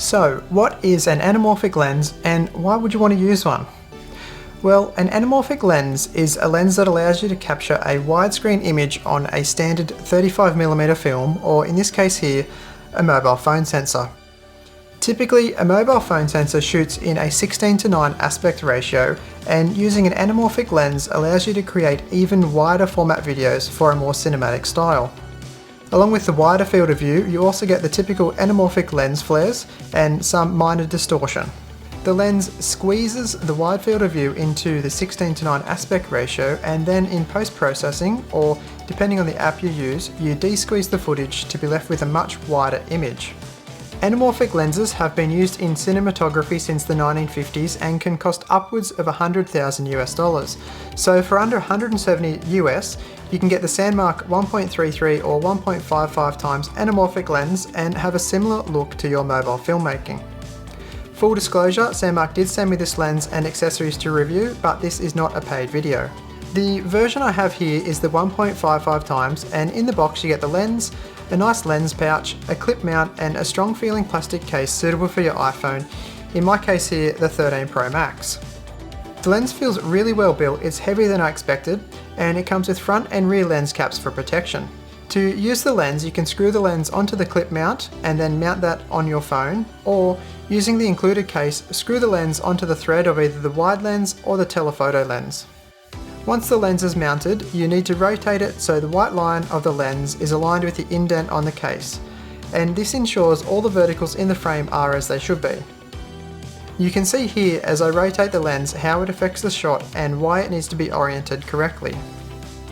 So, what is an anamorphic lens and why would you want to use one? Well, an anamorphic lens is a lens that allows you to capture a widescreen image on a standard 35mm film, or in this case here, a mobile phone sensor. Typically, a mobile phone sensor shoots in a 16:9 aspect ratio, and using an anamorphic lens allows you to create even wider format videos for a more cinematic style. Along with the wider field of view, you also get the typical anamorphic lens flares and some minor distortion. The lens squeezes the wide field of view into the 16:9 aspect ratio, and then in post-processing, or depending on the app you use, you de-squeeze the footage to be left with a much wider image. Anamorphic lenses have been used in cinematography since the 1950s and can cost upwards of $100,000. So for under $170 US, you can get the Sandmarc 1.33 or 1.55x anamorphic lens and have a similar look to your mobile filmmaking. Full disclosure, Sandmarc did send me this lens and accessories to review, but this is not a paid video. The version I have here is the 1.55x, and in the box you get the lens, a nice lens pouch, a clip mount and a strong feeling plastic case suitable for your iPhone, in my case here the 13 Pro Max. The lens feels really well built, it's heavier than I expected, and it comes with front and rear lens caps for protection. To use the lens, you can screw the lens onto the clip mount and then mount that on your phone, or using the included case, screw the lens onto the thread of either the wide lens or the telephoto lens. Once the lens is mounted, you need to rotate it so the white line of the lens is aligned with the indent on the case, and this ensures all the verticals in the frame are as they should be. You can see here as I rotate the lens how it affects the shot and why it needs to be oriented correctly.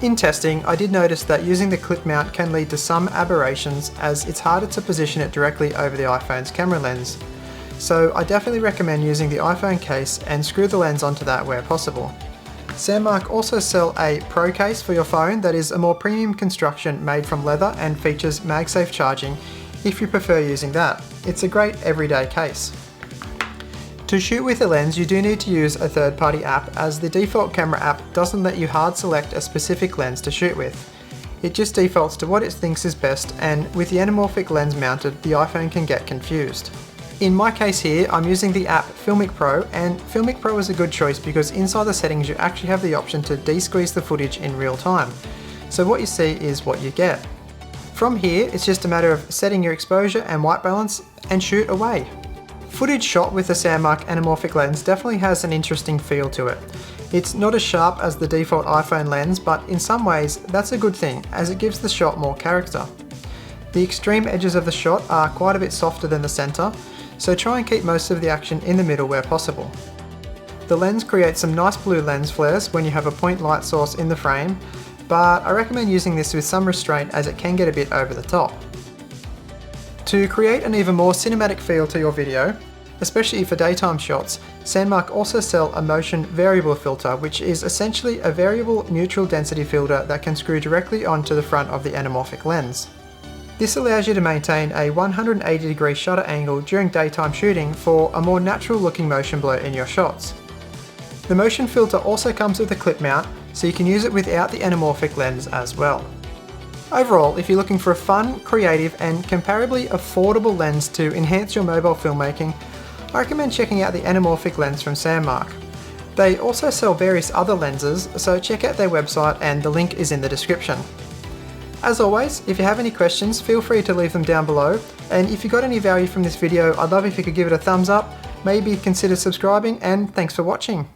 In testing, I did notice that using the clip mount can lead to some aberrations, as it's harder to position it directly over the iPhone's camera lens. So I definitely recommend using the iPhone case and screw the lens onto that where possible. Sandmarc also sell a Pro case for your phone that is a more premium construction made from leather and features MagSafe charging if you prefer using that. It's a great everyday case. To shoot with a lens, you do need to use a third-party app, as the default camera app doesn't let you hard select a specific lens to shoot with. It just defaults to what it thinks is best, and with the anamorphic lens mounted, the iPhone can get confused. In my case here, I'm using the app Filmic Pro, and Filmic Pro is a good choice because inside the settings you actually have the option to de-squeeze the footage in real time. So what you see is what you get. From here, it's just a matter of setting your exposure and white balance and shoot away. Footage shot with the Sandmarc anamorphic lens definitely has an interesting feel to it. It's not as sharp as the default iPhone lens, but in some ways that's a good thing, as it gives the shot more character. The extreme edges of the shot are quite a bit softer than the center, so try and keep most of the action in the middle where possible. The lens creates some nice blue lens flares when you have a point light source in the frame, but I recommend using this with some restraint as it can get a bit over the top. To create an even more cinematic feel to your video, especially for daytime shots, Sandmarc also sell a motion variable filter, which is essentially a variable neutral density filter that can screw directly onto the front of the anamorphic lens. This allows you to maintain a 180-degree shutter angle during daytime shooting for a more natural looking motion blur in your shots. The motion filter also comes with a clip mount, so you can use it without the anamorphic lens as well. Overall, if you're looking for a fun, creative and comparably affordable lens to enhance your mobile filmmaking, I recommend checking out the anamorphic lens from Sandmarc. They also sell various other lenses, so check out their website and the link is in the description. As always, if you have any questions, feel free to leave them down below, and if you got any value from this video, I'd love if you could give it a thumbs up, maybe consider subscribing, and thanks for watching.